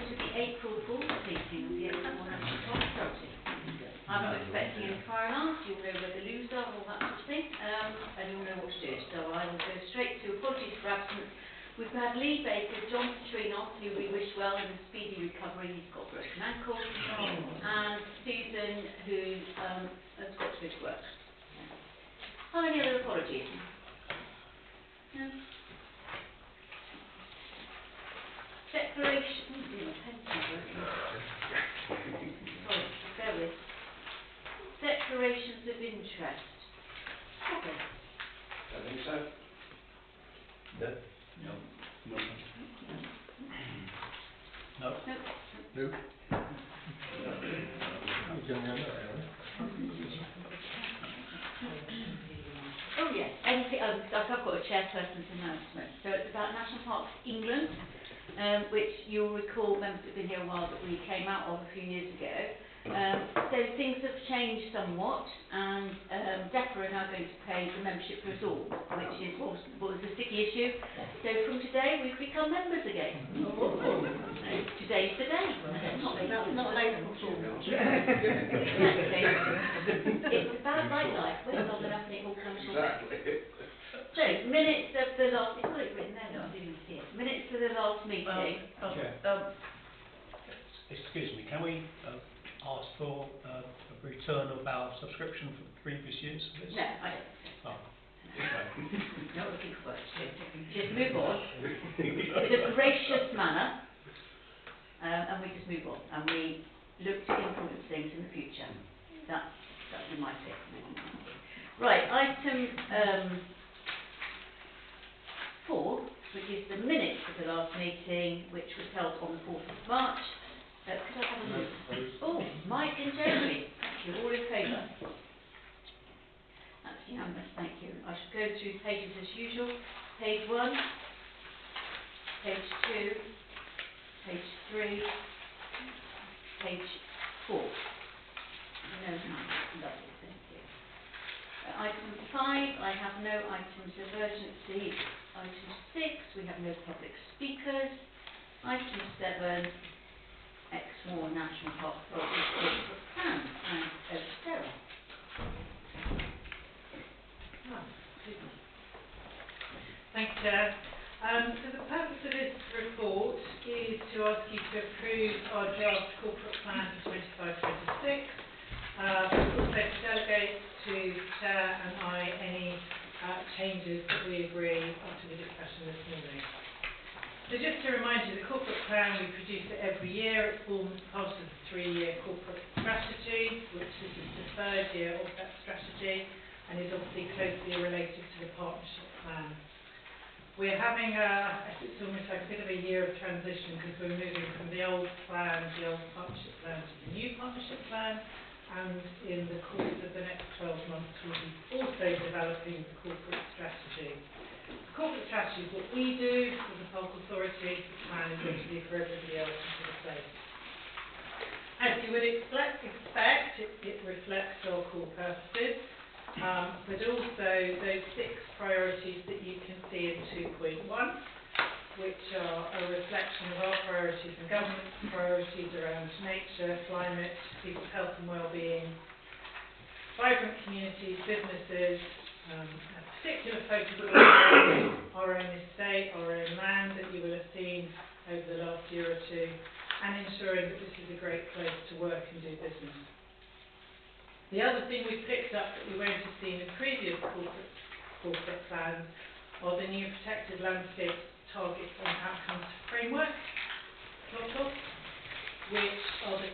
welcome to the April Fool's meeting of the Exmoor NPA Authority. I'm not expecting any fire alarms, you'll know where the loos are, all that sort of thing, and you'll know what to do. So I will go straight to apologies for absence. We've had Lee Baker, John Trinos, who we wish well in a speedy recovery, he's got a broken ankle, and Susan, who has got to go to work. Are any other apologies? No? Declaration. Sorry, bear with. Declarations of interest. Okay. I think so. No. No. No. No. No. No. Oh yes, anything, I've got a chairperson's announcement. So it's about National Parks England, which you'll recall, members who've been here a while, that we came out of a few years ago. So things have changed somewhat, and DEFRA are now going to pay the membership for us all, which is was a sticky issue. So from today we've become members again. Today's the day. Not local rules. Exactly. It's about like life. Wait long enough and it will come to Exactly. So, minutes of the last, it's got it written there, though, I didn't see it. Minutes of the last meeting. Excuse me, can we ask for a return of our subscription for the previous years? Please? No, I don't. Oh. Not looking for words. Just move on with a gracious manner, and we just move on, and we look to influence things in the future. That's been my pick. Right, item 4, which is the minutes of the last meeting, which was held on the 4th of March. Could I have a look? Oh, Mike and Jeremy. Thank you. All in favour? That's unanimous. Thank you. I shall go through pages as usual. Page 1, page 2, page 3, page 4. No, lovely. Thank you. Item 5, I have no items of urgency. Item 6, we have no public speakers. Item 7, Exmoor National Park Authority corporate plan. And over to Sarah. Thank you, Chair. So the purpose of this report is to ask you to approve our draft corporate plan for 25-26. Also to delegate to Chair and I any changes that we agree after the discussion this morning. So just to remind you, the corporate plan, we produce it every year. It forms part of the 3-year corporate strategy, which this is the 3rd year of that strategy, and is obviously closely related to the partnership plan. We're having it's almost like a bit of a year of transition, because we're moving from the old plan, the old partnership plan, to the new partnership plan. And in the course of the next 12 months, we'll be also developing the corporate strategy. The corporate strategy is what we do as a Park Authority. The plan is obviously for everybody else into the place. As you would expect, it reflects our core purposes, but also those 6 priorities that you can see in 2.1, which are a reflection of our priorities and government's priorities around nature, climate, people's health and well-being, vibrant communities, businesses, a particular focus on our own estate, our own land that you will have seen over the last year or 2, and ensuring that this is a great place to work and do business. The other thing we've picked up that we won't have seen in previous corporate plans are the new protected landscape targets and outcomes framework, which are the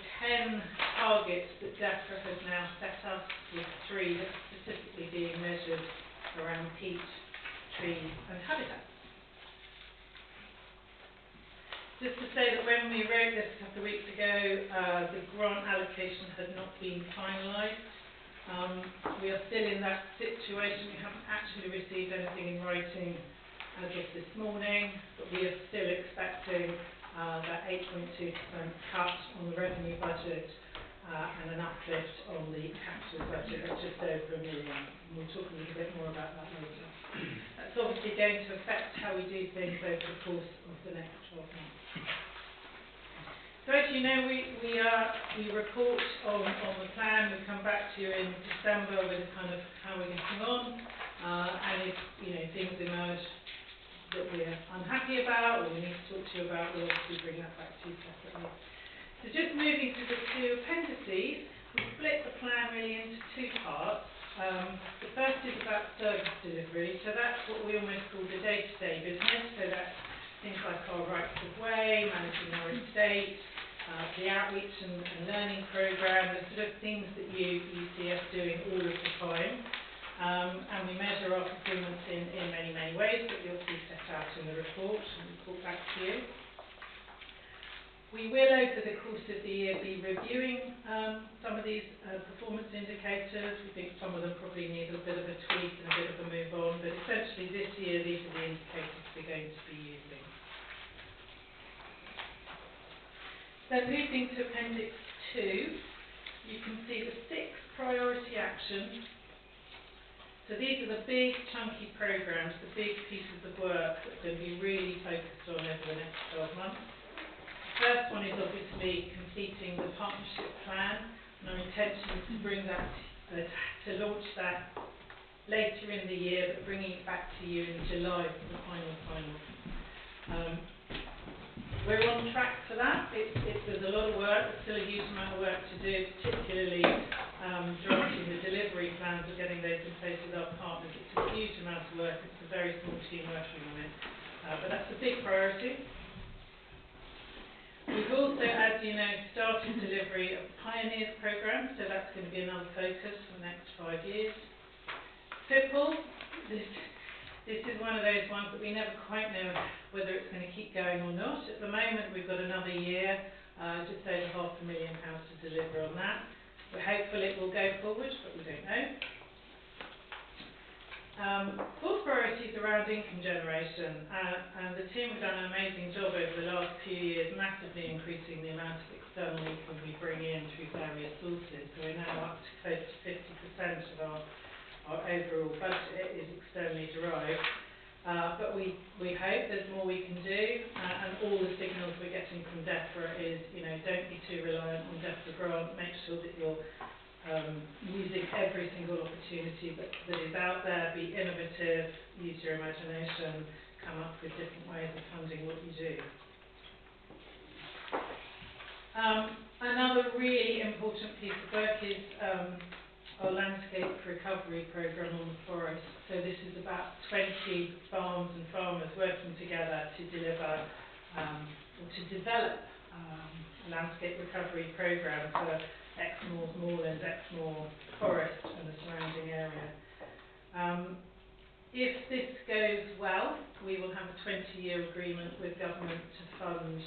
10 targets that DEFRA has now set up, with 3 that are specifically being measured around peat, trees and habitats. Just to say that when we wrote this a couple of weeks ago, the grant allocation had not been finalised. We are still in that situation. We haven't actually received anything in writing as of this morning, but we are still expecting that 8.2% cut on the revenue budget and an uplift on the capital budget of just over £1 million. And we'll talk a little bit more about that later. That's obviously going to affect how we do things over the course of the next 12 months. you know, we report on the plan. We come back to you in December with kind of how we're getting on, and if things emerge that we're unhappy about or we need to talk to you about, we'll obviously bring that back to you separately. So just moving to the two appendices, we split the plan really into two parts. The first is about service delivery, so that's what we almost call the day-to-day business, so that's things like our rights of way, managing our estate, the outreach and learning programme, the sort of things that you see us doing all of the time. And we measure our performance in many, many ways that you'll see set out in the report and report back to you. We will, over the course of the year, be reviewing some of these performance indicators. We think some of them probably need a bit of a tweak and a bit of a move on, but essentially this year these are the indicators we're going to be using. Then moving to Appendix 2, you can see the 6 priority actions. So these are the big chunky programmes, the big pieces of work that we're going to be really focused on over the next 12 months. The first one is obviously completing the partnership plan, and our intention is to bring that, to launch that later in the year, but bringing it back to you in July for the final. We're on track for that. There's a lot of work, there's still a huge amount of work to do, particularly drafting the delivery plans and getting those in place with our partners. It's a huge amount of work, it's a very small team working on it, but that's a big priority. We've also, as you know, started delivery of the Pioneers programme, so that's going to be another focus for the next 5 years. FIPL, this is one of those ones that we never quite know whether it's going to keep going or not. At the moment, we've got another year, just over £500,000 to deliver on that. We're hopeful it will go forward, but we don't know. Fourth priority is around income generation, and the team have done an amazing job over the last few years, massively increasing the amount of external income we bring in through various sources. So we're now up to close to 50% of our overall budget is externally derived. But we hope there's more we can do, and all the signals we're getting from DEFRA is, don't be too reliant on DEFRA grant, make sure that you're using every single opportunity that is out there, be innovative, use your imagination, come up with different ways of funding what you do. Another really important piece of work is our landscape recovery programme on the forest. So this is about 20 farms and farmers working together to deliver or to develop a landscape recovery programme for Exmoor's moorlands, Exmoor Forest and the surrounding area. If this goes well, we will have a 20-year agreement with government to fund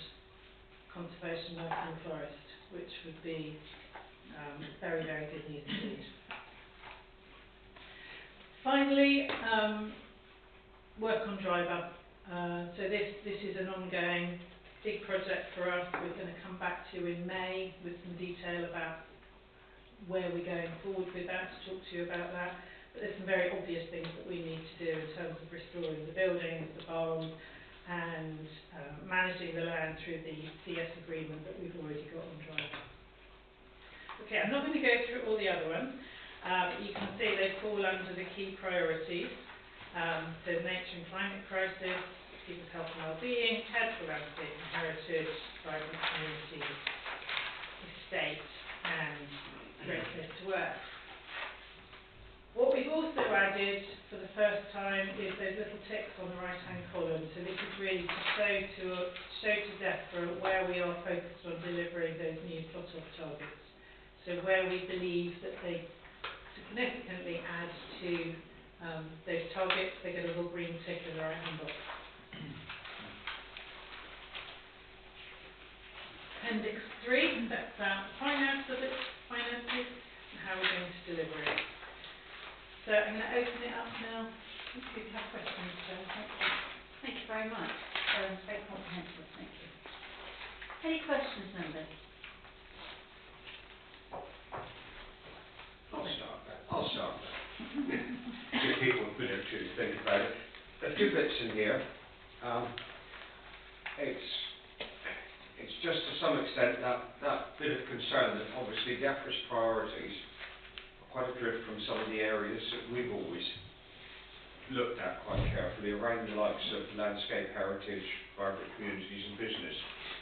conservation work in the forest, which would be very, very good news indeed. Finally, work on driver. So this is an ongoing big project for us. We're going to come back to you in May with some detail about where we're going forward with that, to talk to you about that. But there's some very obvious things that we need to do in terms of restoring the buildings, the barns, and managing the land through the CS agreement that we've already got on driver. Okay, I'm not going to go through all the other ones, but you can see they fall under the key priorities. So nature and climate crisis, people's health and well-being, health, landscape and heritage, vibrant communities, estate, and great place to work. What we've also added for the first time is those little ticks on the right-hand column. So this is really to show to DEFRA where we are focused on delivering those new plot-off targets. So where we believe that they significantly add to those targets, they get a little green tick in the right-hand box. Appendix 3 sets out the finances and how we're going to deliver it. So I'm going to open it up now. If you have questions, thank you. Thank you very much. Very comprehensive, thank you. Any questions, members? I'll start that. Give people a minute to think about it. A few bits in here. It's just to some extent that bit of concern that obviously DEFRA's priorities are quite adrift from some of the areas that we've always looked at quite carefully around the likes of landscape, heritage, vibrant communities and business.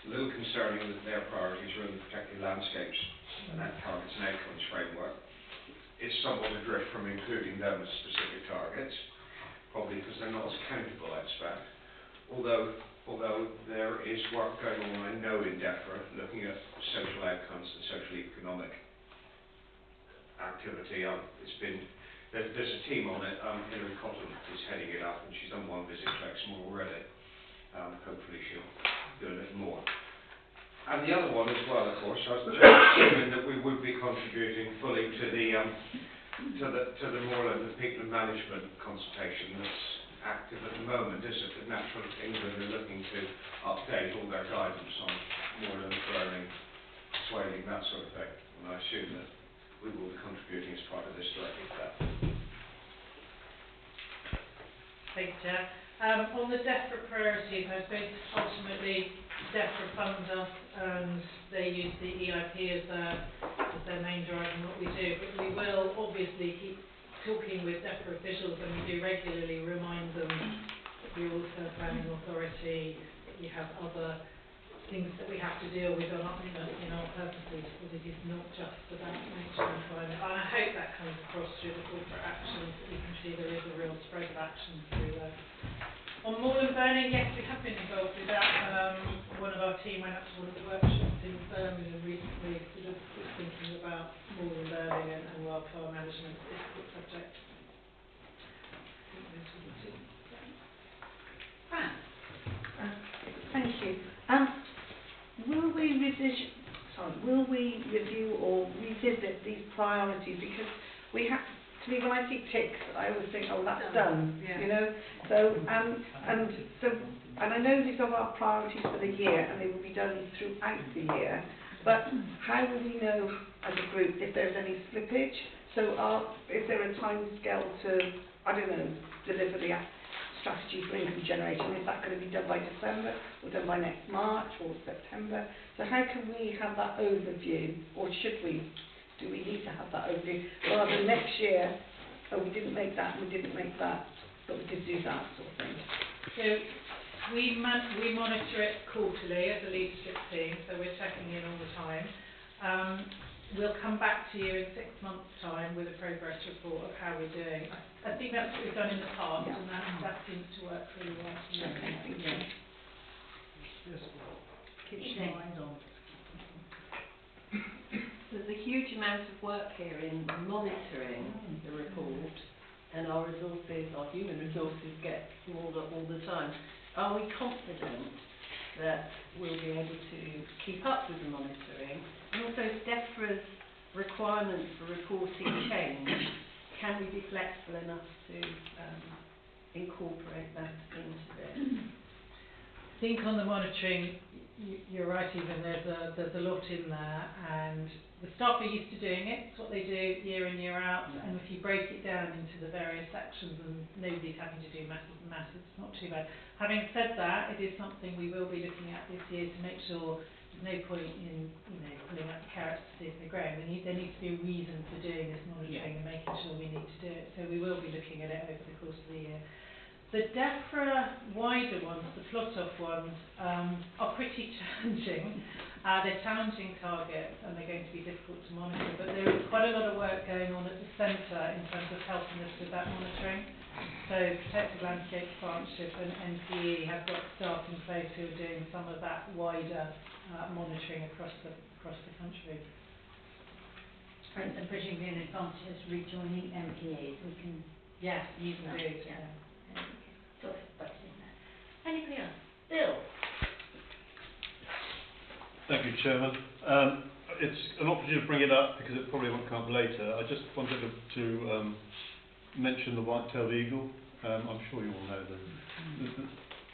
A little concerning that their priorities are in the protected landscapes and that targets and outcomes framework. It's somewhat adrift from including them as specific targets, probably because they're not as accountable, I expect. Although there is work going on, I know, in DEFRA, looking at social outcomes and social economic activity. There's a team on it. Hilary Cotton is heading it up, and she's done one visit to Exmoor already. Hopefully she'll do a little more. And the other one as well, of course, I was assuming that we would be contributing fully to the moorland and peatland management consultation that's active at the moment, is it? That Natural England are looking to update all their guidance on moorland burning, swaling, that sort of thing. And I assume that we will be contributing as part of this directly to that. Thanks, Chair. On the DEFRA priorities, I suppose ultimately DEFRA funds us and they use the EIP as their main drive in what we do. But we will obviously keep talking with DEFRA officials, and we do regularly remind them that we also have planning authority, that we have other things that we have to deal with in our purposes, but it is not just about nature and climate. And I hope that comes across through the corporate actions, that you can see there is a real spread of action through there. On moorland burning, yes, we have been involved with that. One of our team went up to one of the workshops in Birmingham recently, sort of thinking about moorland burning and wildfire management. It's a difficult subject. Fran? Thank you. Will we review or revisit these priorities? Because we have, to me, when I see ticks, I always think, oh, that's done. Yeah. You know. So and I know these are our priorities for the year, and they will be done throughout the year. But how will we know as a group if there's any slippage? So is there a time scale to, I don't know, deliver the strategy for income generation? Is that going to be done by December, or done by next March or September? So how can we have that overview, or should we? Do we need to have that overview rather than next year? Oh, we didn't make that, we didn't make that, but we did do that sort of thing. So we monitor it quarterly as a leadership team, so we're checking in all the time. We'll come back to you in 6 months' time with a progress report of how we're doing. I think that's what we've done in the past, Yeah. and that seems to work really well. Okay, thank you. Keep your eyes on. There's a huge amount of work here in monitoring the report, and our human resources get smaller all the time. Are we confident that we'll be able to keep up with the monitoring? And also, DEFRA's requirements for reporting change, can we be flexible enough to incorporate that into this? I think on the monitoring, you're right, even there's a lot in there, and the staff are used to doing it. It's what they do year in, year out, and if you break it down into the various sections and nobody's having to do masses and masses, it's not too bad. Having said that, it is something we will be looking at this year to make sure there's no point in pulling out the carrots to see if they're growing. There needs to be a reason for doing this monitoring and making sure we need to do it. So we will be looking at it over the course of the year. The DEFRA wider ones, the plot-off ones, are pretty challenging. They're challenging targets and they're going to be difficult to monitor, but there is quite a lot of work going on at the centre in terms of helping us with that monitoring. So Protected Landscapes Partnership and NPA have got staff in place who are doing some of that wider monitoring across the country. And presumably an advantage is rejoining MPAs. We can use that. Indeed. Yeah. Sort of butt in there. Anything else? Bill? Thank you, Chairman. It's an opportunity to bring it up because it probably won't come up later. I just wanted to mention the white-tailed eagle. I'm sure you all know them.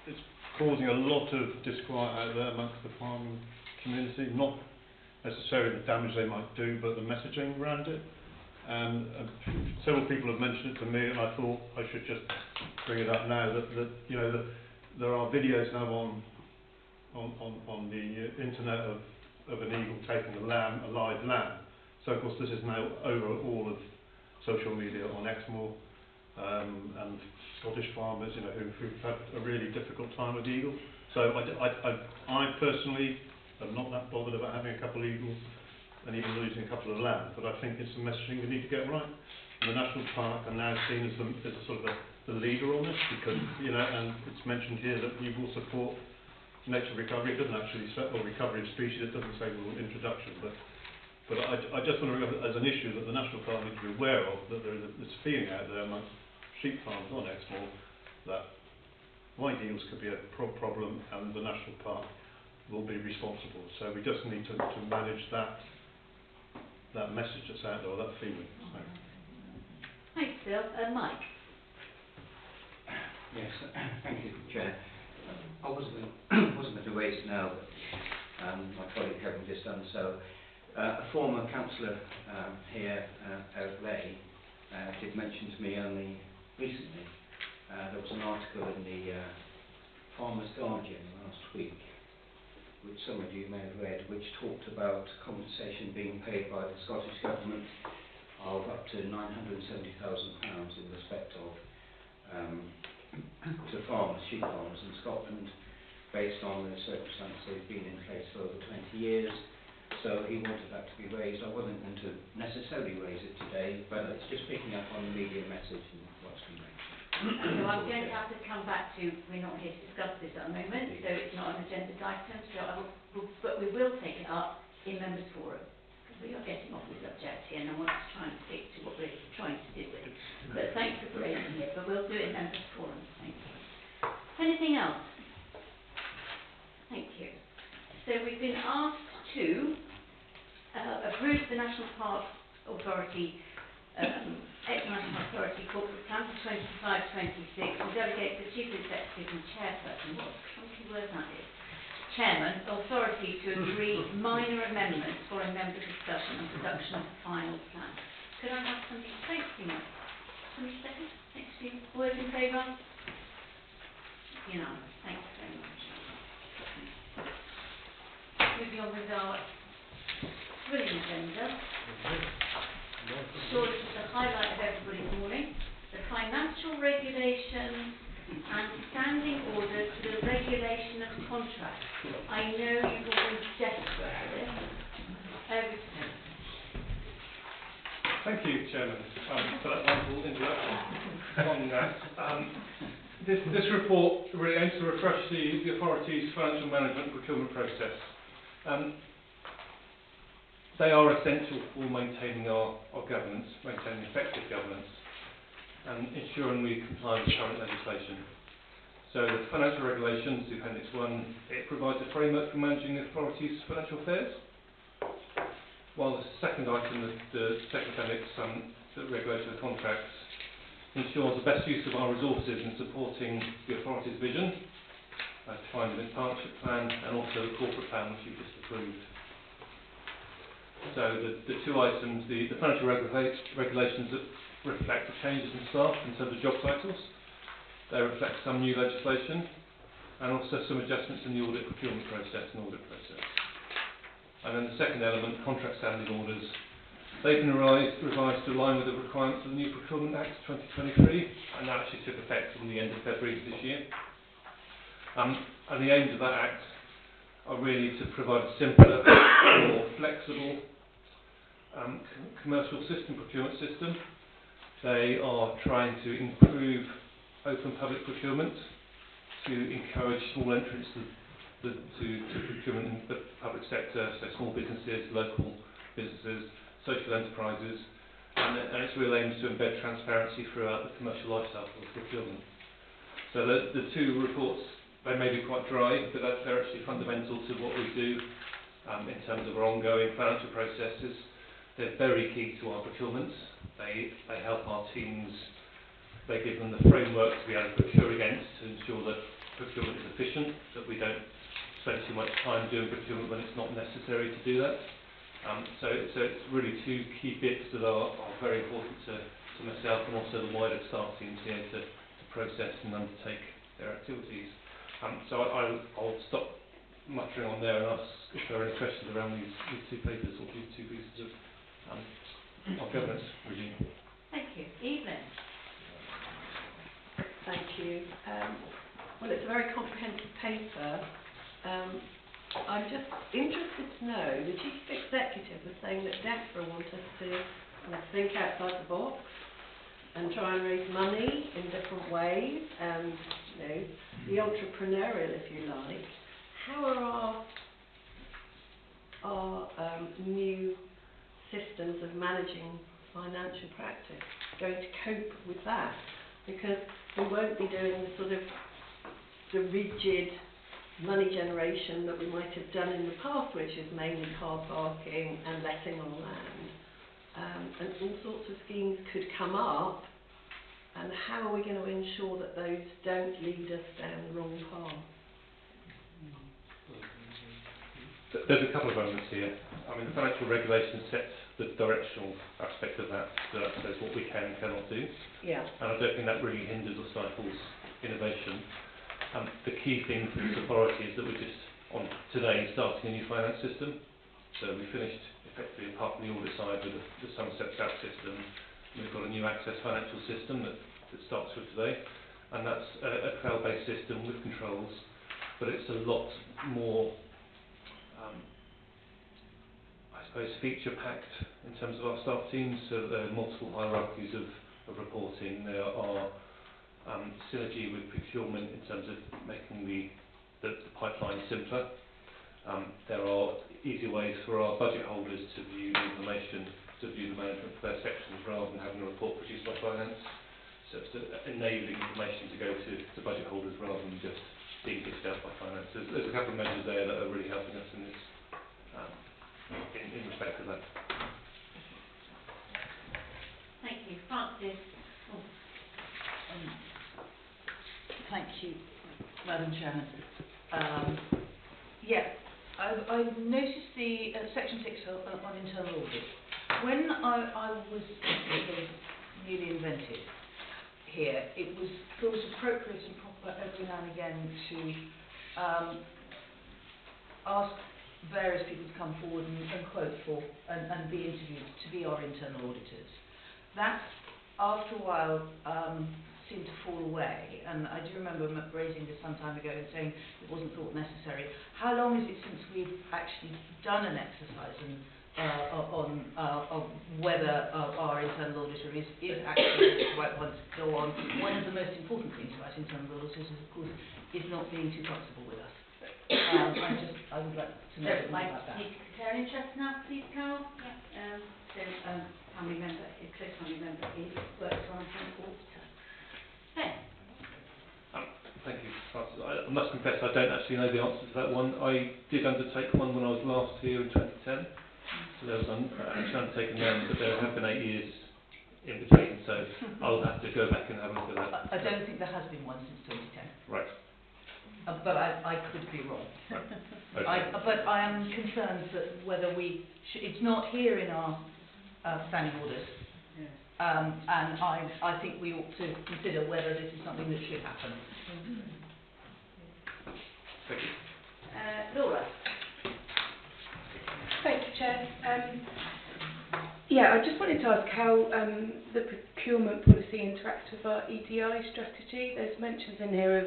It's causing a lot of disquiet out there amongst the farming community, not necessarily the damage they might do, but the messaging around it. And several people have mentioned it to me, and I thought I should just bring it up now that there are videos now on on the internet of an eagle taking a live lamb. So of course this is now over all of social media on Exmoor, and Scottish farmers, you know, who've had a really difficult time with eagles. So I personally am not that bothered about having a couple of eagles and even losing a couple of lambs, but I think it's the messaging we need to get right. And the National Park are now seen as a sort of the leader on this, because, you know, and it's mentioned here that you will support nature recovery. It doesn't actually say, or recovery of species, it doesn't say well, introduction, but I just want to remember as an issue that the National Park needs to be aware of, that there is this feeling out there amongst sheep farms on Exmoor that white eels could be a problem and the National Park will be responsible. So we just need to manage that message that's out there, or that feeling. So. Thanks, Bill. Mike? Yes, thank you, Chair. I wasn't going to raise it now, but my colleague having just done so. A former councillor here, Eric Lay, did mention to me only recently, there was an article in the Farmer's Guardian last week, which some of you may have read, which talked about compensation being paid by the Scottish Government of up to £970,000 in respect of to farmers, sheep farmers in Scotland, based on the circumstances they've been in place for over 20 years. So he wanted that to be raised. I wasn't going to necessarily raise it today, but it's just picking up on the media message and what's been mentioned. So I'm going to have to come back to, we're not here to discuss this at the moment, so it's not an agenda item, but we will take it up in members' forum, because we are getting off the subject here and I want to try and stick to what we're trying to do with. But thanks for raising it, but we'll do it in members' forum. Thank you. Anything else? Thank you. So we've been asked to approve the National Park Authority, Ex-National Park Authority Corporate Plan for 25-26 and delegate the Chief Executive and Chairperson, what a funky word that is, Chairman, authority to agree minor amendments for a member discussion and production of the final plan. Could I have somebody, thank you, Mike. Somebody second? Thanks to you. All those in favour? Unanimous. Thank you very much. Moving on with our thrilling agenda. Sure, this is the highlight of everybody's morning. The financial regulations and standing orders for the regulation of contracts. I know you've all been desperate for this. Over to you. Thank you, Chairman, for that wonderful introduction on that. This report really aims to refresh the authority's financial management procurement process. They are essential for maintaining our governance, maintaining effective governance, and ensuring we comply with current legislation. So the financial regulations, the Appendix 1, it provides a framework for managing the authority's financial affairs. While the second item, the second appendix, the regulation of contracts, ensures the best use of our resources in supporting the authority's vision, as defined in its partnership plan, and also the corporate plan which you've just approved. So the two items, the financial regulations that reflect the changes in staff in terms of job titles, they reflect some new legislation, and also some adjustments in the audit procurement process and audit process. And then the second element, contract standing orders, they've been revised to align with the requirements of the new Procurement Act 2023, and that actually took effect from the end of February this year. And the aims of that Act are really to provide a simpler, more flexible commercial procurement system. They are trying to improve open public procurement to encourage small entrants to procurement in the public sector, so small businesses, local businesses, social enterprises, and its real aim is to embed transparency throughout the commercial life cycle of procurement. So the two reports, they may be quite dry, but they're actually fundamental to what we do in terms of our ongoing financial processes. They're very key to our procurement. They help our teams, they give them the framework to be able to procure against to ensure that procurement is efficient, that we don't spend too much time doing procurement when it's not necessary to do that. So it's really two key bits that are very important to myself and also the wider staff teams here to process and undertake their activities. So I'll stop muttering on there and ask if there are any questions around these two papers or these two pieces of governance regime. Thank you. Evelyn? Thank you. Well, it's a very comprehensive paper. I'm just interested to know, the Chief Executive was saying that DEFRA want us to kind of think outside the box and try and raise money in different ways and, you know, be entrepreneurial, if you like. How are our new systems of managing financial practice going to cope with that? Because we won't be doing the sort of the rigid money generation that we might have done in the past, which is mainly car parking and letting on land. And all sorts of schemes could come up, and how are we going to ensure that those don't lead us down the wrong path? There's a couple of elements here. I mean, the financial regulation sets the directional aspect of that, so that says what we can and cannot do. Yeah. And I don't think that really hinders or stifles innovation. The key thing for this authority is that we're just on today starting a new finance system. So we finished effectively apart from the audit side with the Sunset SAP system. We've got a new access financial system that starts with today, and that's a cloud-based system with controls, but it's a lot more, I suppose, feature-packed in terms of our staff teams. So there are multiple hierarchies of reporting. There are synergy with procurement in terms of making the pipeline simpler. There are easier ways for our budget holders to view the information, to view the management of their sections rather than having a report produced by finance. So it's enabling information to go to budget holders rather than just being dished out by finance. There's a couple of measures there that are really helping us in this, in respect of that. Thank you. Francis? Oh. Thank you, Madam Chairman. I've noticed the section 6 on internal audit. When I was newly invented here, it was thought appropriate and proper every now and again to ask various people to come forward and quote for and be interviewed to be our internal auditors. That, after a while, seemed to fall away, and I do remember raising this some time ago and saying it wasn't thought necessary. How long is it since we've actually done an exercise on whether our internal auditor is actually the right one to go on? One of the most important things about internal auditors, of course, is not being too comfortable with us. I would like to know more about that. Declare interest now, please, Carol. Yeah. Family member, a close family member, works on an auditor. Ben? Thank you, Francis. I must confess I don't actually know the answer to that one. I did undertake one when I was last here in 2010. So there was actually undertaken then, but there have been 8 years in between, so I'll have to go back and have a look at that. I don't think there has been one since 2010. Right. But I could be wrong. Right. Okay. But I am concerned that whether we it's not here in our standing orders. Yeah. And I think we ought to consider whether this is something that should happen. Thank you. Laura? Thank you, Chair. I just wanted to ask how the procurement policy interacts with our EDI strategy. There's mentions in here of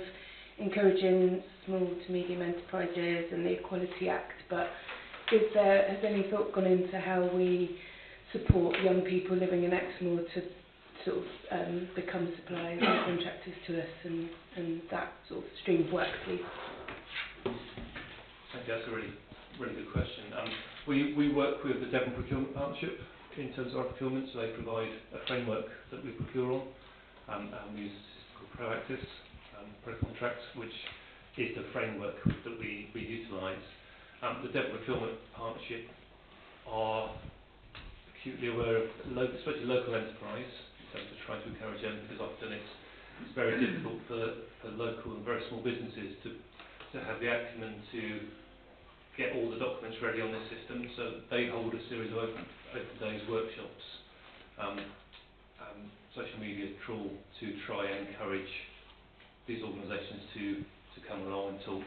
encouraging small to medium enterprises and the Equality Act, but has any thought gone into how we support young people living in Exmoor to sort of become suppliers and contractors to us and that sort of stream of work, please? Thank you. That's a really good question. We work with the Devon Procurement Partnership in terms of our procurement, so they provide a framework that we procure on, and we use called ProActis, ProContract, which is the framework that we utilise. The Devon Procurement Partnership are acutely aware of especially local enterprise in terms of trying to encourage them, because often it's very difficult for local and very small businesses to have the acumen to get all the documents ready on this system. So they hold a series of open days workshops, social media trawl to try and encourage these organisations to come along and talk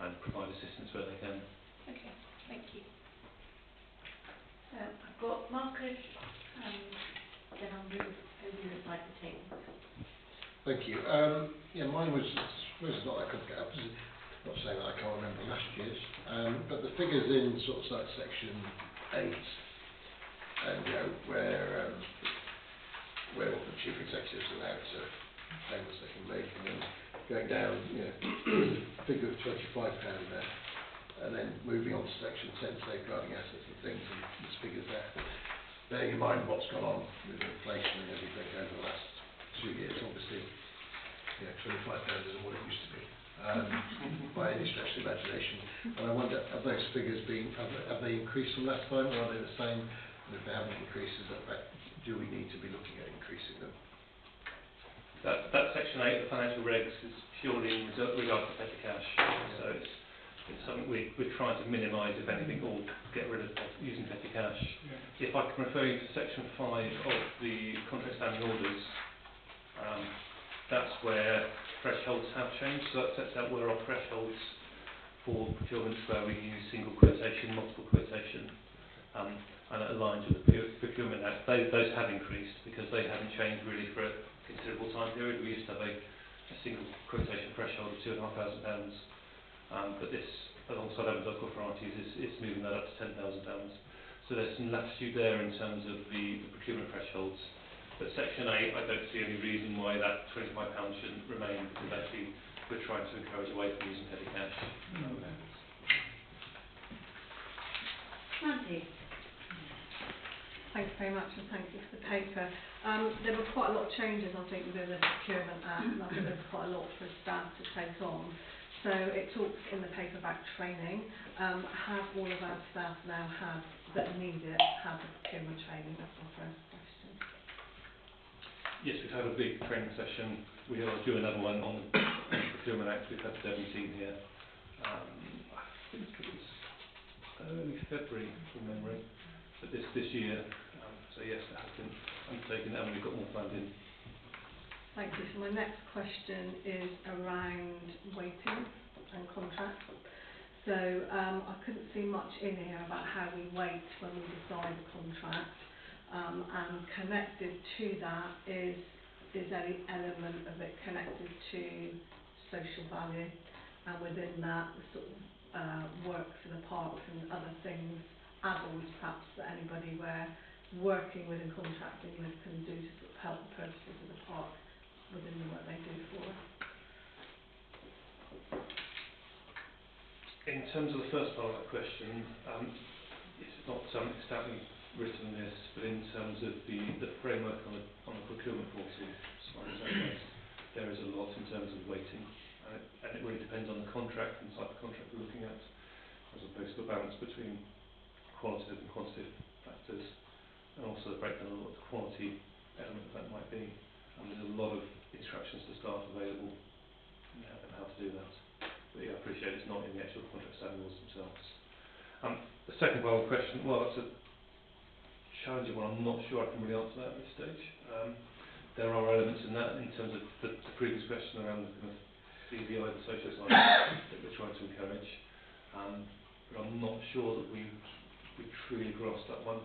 and provide assistance where they can. Okay, thank you. I've got Marcus, then I'll move over the side of the table. Thank you. Yeah, mine was, I suppose it's not that complicated. I'm not saying that I can't remember last year's, but the figures in sort of like section 8, and you know, where the chief executive's allowed to payments they can make, and then going down, you know, figure of £25 there, and then moving on to section 10, safeguarding assets and things, and there's figures there. Bearing in mind what's gone on with inflation and everything over the last 2 years, obviously, you know, £25 isn't what it used to be, by any stretch of the imagination. And I wonder, have those figures been, have they increased from last time, or are they the same? And if they haven't increased, do we need to be looking at increasing them? That section 8, the financial regs, is purely in regard to petty cash. So it's something we're trying to minimise, if anything, or get rid of using petty cash. If I can refer you to section 5 of the contract standing orders, that's where thresholds have changed. So that sets out where our thresholds for procurements where we use single quotation, multiple quotation, and it aligns with the Procurement Act. Those have increased because they haven't changed really for a considerable time period. We used to have a single quotation threshold of £2,500, but this, alongside other local authorities, is moving that up to £10,000. So there's some latitude there in terms of the procurement thresholds. But section 8, I don't see any reason why that £25 shouldn't remain, because actually we're trying to encourage away from using petty cash. Mandy. Thank you very much, and thank you for the paper. There were quite a lot of changes, I think, within the Procurement Act, and I think there's quite a lot for staff to take on. So it talks in the paper about training. Have all of our staff now that need it, have the procurement training? That's my first question. Yes, we've had a big training session. We will do another one on the Procurement Act. We've had 17 here. I think it was early February, from memory, but this year. So yes, that has been undertaken, and we've got more planned in. Thank you. So my next question is around weighting and contracts. So I couldn't see much in here about how we weight when we decide a contract, and connected to that is any element of it connected to social value, and within that the sort of work for the parks and other things, add-ons perhaps that anybody working within contracting can do to sort of help the purposes of the park within the work they do for us. In terms of the first part of that question, it's not exactly written in this, but in terms of the framework on the procurement portal, as far as I know, there is a lot in terms of weighting, and it really depends on the contract and the type of contract we're looking at, as opposed to a balance between qualitative and quantitative factors, and also the breakdown of what the quality element of that might be. And there's a lot of instructions to staff available on how to do that. But yeah, I appreciate it's not in the actual contract standing orders themselves. The second part of the question, well, that's a challenging one. I'm not sure I can really answer that at this stage. There are elements in that, in terms of the previous question around the kind of CVI, the social side, that we're trying to encourage. But I'm not sure that we truly grasped that one.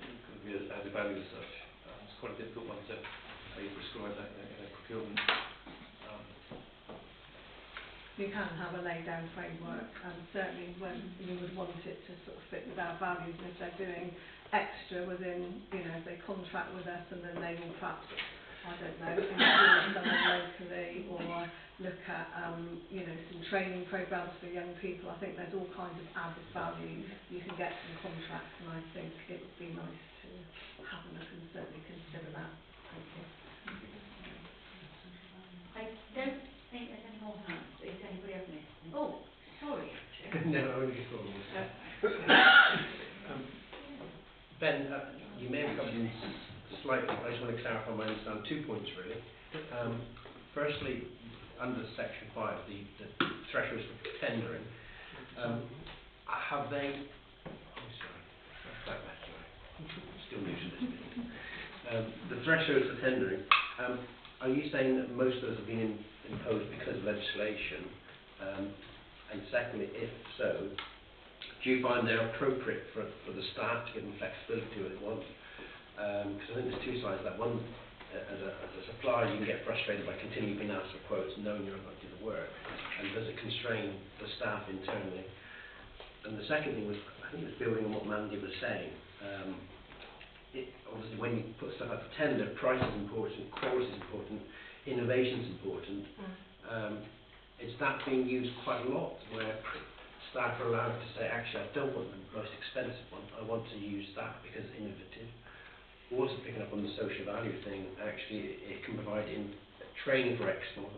It could be added value as such. It's quite a difficult one to how you prescribe that in a procurement. You can have a laid down framework, and certainly when you would want it to sort of fit with our values, and if they're doing extra within, if they contract with us and then they will perhaps, I don't know, employ someone locally, or look at, some training programs for young people. I think there's all kinds of added value you can get from contracts, and I think it would be nice to have a look and certainly consider that. Thank you. I don't think there's any more hands. Is anybody else missed? Oh, sorry. No, only just one more. Ben, you may have covered this slightly, but I just want to clarify my understanding. 2 points really. Firstly, under section 5, the thresholds for tendering, have they... Oh, sorry. Still new to this business. The thresholds for tendering, are you saying that most of those have been imposed because of legislation, And secondly, if so, do you find they're appropriate for the staff to give them flexibility what they want? Because I think there's two sides to that. One, as a supplier, you can get frustrated by continually being asked for quotes knowing you're not going to do the work. And does it constrain the staff internally? And the second thing was, I think it was building on what Mandy was saying. Obviously, when you put stuff out for tender, price is important, quality is important, innovation is important. Is that being used quite a lot, where staff are allowed to say, actually, I don't want the most expensive one, I want to use that because it's innovative. Also picking up on the social value thing, actually, it can provide training for Exmoor,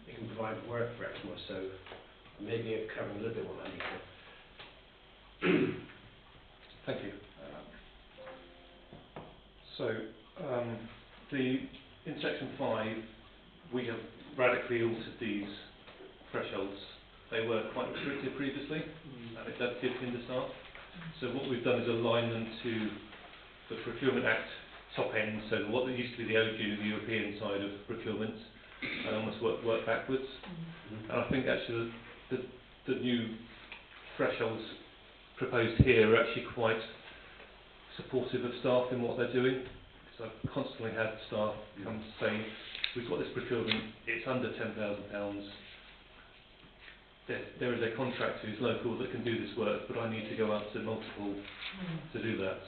it can provide work for Exmoor, so maybe covering a little bit what Mandy said. Thank you. In section 5, we have radically altered these thresholds. They were quite restrictive previously, and it does give hinder staff. So what we've done is align them to the Procurement Act top end, so what used to be the OG, the European side of procurement, and almost work backwards. And I think actually the new thresholds proposed here are actually quite supportive of staff in what they're doing. So I've constantly had staff come say, we've got this procurement, it's under £10,000. There is a contractor who's local that can do this work, but I need to go out to multiple to do that.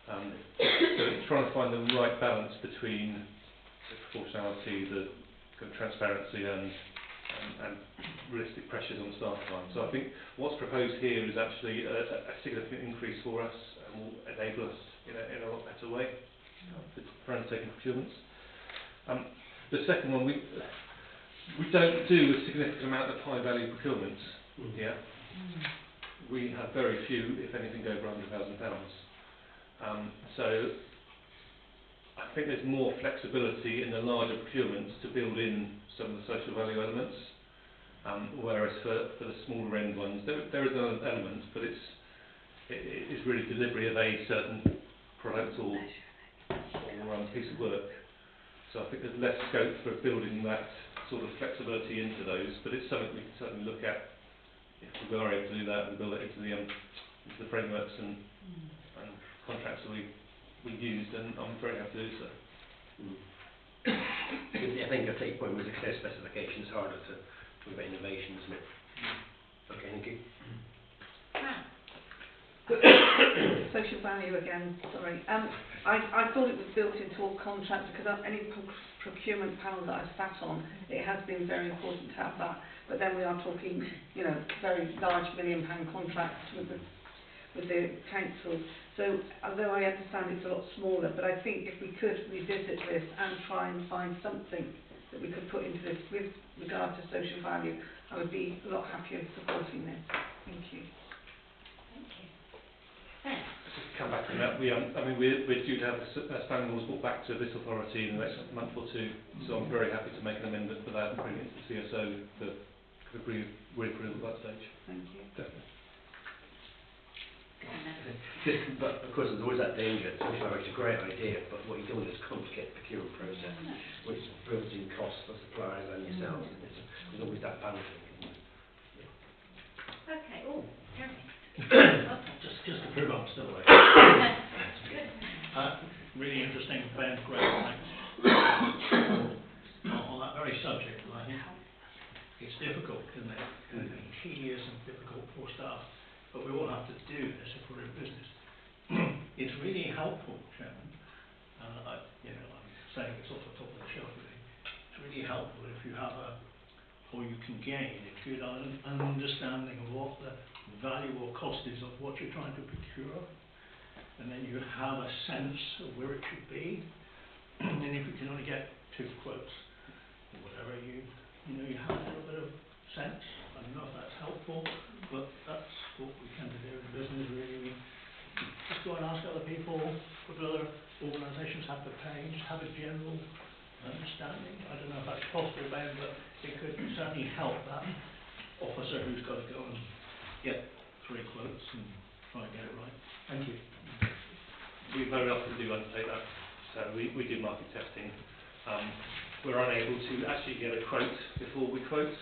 So it's trying to find the right balance between the proportionality, the kind of transparency and realistic pressures on staff time. So I think what's proposed here is actually a significant increase for us and will enable us in a lot better way for undertaking procurements. The second one, we don't do a significant amount of high value procurements here. We have very few, if anything, go over £100,000. So I think there's more flexibility in the larger procurements to build in some of the social value elements, whereas for the smaller end ones, there is an element, but it is really delivery of a certain product or piece of work. So I think there's less scope for building that sort of flexibility into those, but it's something we can certainly look at if we are able to do that and build it into the frameworks and contracts that we used, and I'm very happy to do so. I think I take your point with the clear specification, it's harder to talk about innovation, isn't it? Okay, thank you. Social value again, sorry. I thought it was built into all contracts because any procurement panel that I've sat on, it has been very important to have that. But then we are talking, very large £1 million contracts with the council. So although I understand it's a lot smaller, but I think if we could revisit this and try and find something that we could put into this with regard to social value, I would be a lot happier supporting this. Thank you. Just to come back on that, we're due to have a standing orders brought back to this authority in the next month or two, so I'm very happy to make an amendment for that and bring it to the CSO for re-approval at that stage. Thank you. Definitely. But of course there's always that danger. Social value is a great idea, but what you don't want is a complicated procurement process, which builds in costs for suppliers and yourselves. There's always that balancing, isn't there? Okay, Jeremy. Just to prove I'm still awake. Really interesting, Ben, great, thanks. On that very subject, I think it's difficult, isn't it? It's tedious and difficult for staff, but we all have to do this if we're in business. It's really helpful, Chairman, I'm saying this off the top of the shelf really, it's really helpful if you have or you can gain a good understanding of what the value or cost is of what you're trying to procure, and then you have a sense of where it should be. And if you can only get 2 quotes or whatever, you have a little bit of sense. I don't know if that's helpful, but that's what we tend to do in business really. We just go and ask other people, what other organisations have to pay, just have a general understanding. I don't know if that's possible, Ben, but it could certainly help that officer who's got to go and get 3 quotes and try and get it right. Thank you. We very often do undertake that. So we do market testing we're unable to actually get a quote before we quote,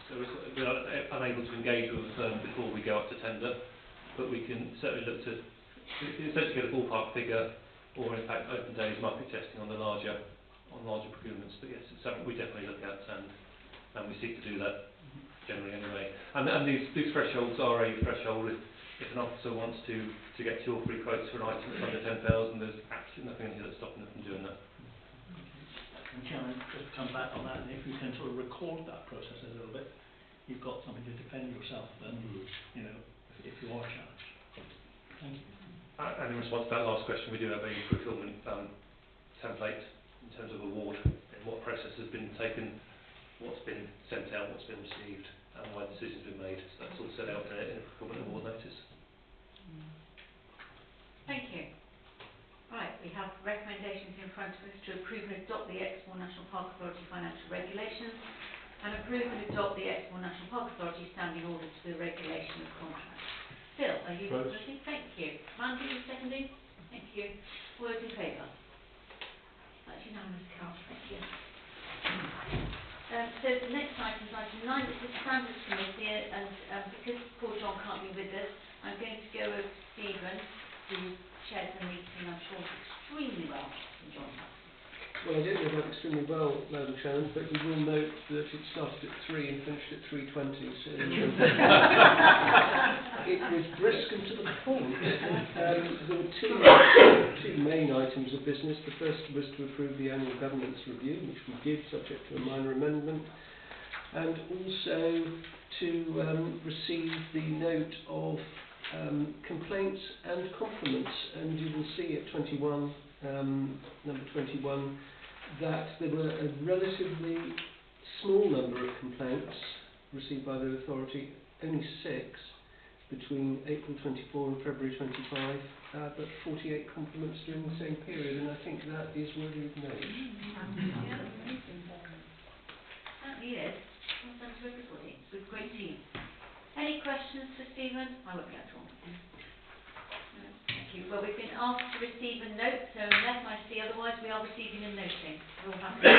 so we're unable to engage with a firm before we go up to tender, but we can certainly look to essentially get a ballpark figure, or in fact open days market testing on larger procurements. But yes, it's something we definitely look at, and we seek to do that generally anyway. And these thresholds are a threshold. If an officer wants to get 2 or 3 quotes for an item that's under 10,000, there's absolutely nothing in here that's stopping them from doing that. And Chairman, just to come back on that, and if you can sort of record that process a little bit, you've got something to defend yourself then, you know, if you are challenged. Thank you. And in response to that last question, we do have a procurement template in terms of award, and what process has been taken, what's been sent out, what's been received, and why decisions have been made. So that's all set out in a procurement award notice. Thank you. Right, we have recommendations in front of us to approve and adopt the Exmoor National Park Authority financial regulations, and approve and adopt the Exmoor National Park Authority standing orders for the regulation of contracts. Phil, are you voting? Thank you. Mandy, seconding? Thank you. All those in favour? That's unanimous, Carl. Thank you. So the next item is item 9. This is Standards Committee, and because Paul John can't be with us, I'm going to go over to Stephen, who chairs the meeting, I'm sure, extremely well, from John. Well, I didn't know that extremely well, Madam Chairman, but you will note that it started at 3 and finished at 3:20, so it was brisk and to the point. There were two main items of business. The first was to approve the annual governance review, which we did, subject to a minor amendment, and also to receive the note of complaints and compliments, and you will see at 21, number 21, that there were a relatively small number of complaints received by the authority, only 6 between April 24 and February 25, but 48 compliments during the same period, and I think that is worthy of note. Certainly is. Well done to everybody. It's a great team. Any questions for Stephen? I won't get to all. No, thank you. Well, we've been asked to receive a note, so unless I see otherwise, we are receiving a noting. We're all happy.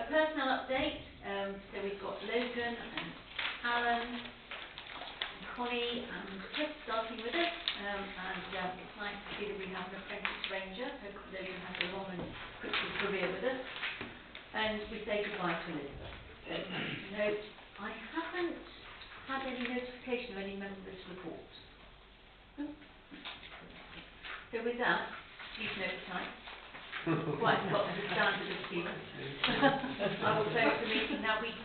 Personnel update. So we've got Logan and Alan, and Connie and Chris starting with us. And it's nice to see that we have an apprentice ranger. So Logan has a long and fruitful career with us. And we say goodbye to Elizabeth. So, note. I haven't had any notification of any members' report. So with that, please note tonight. Quite got to the standard of Stephen. I will close the meeting now.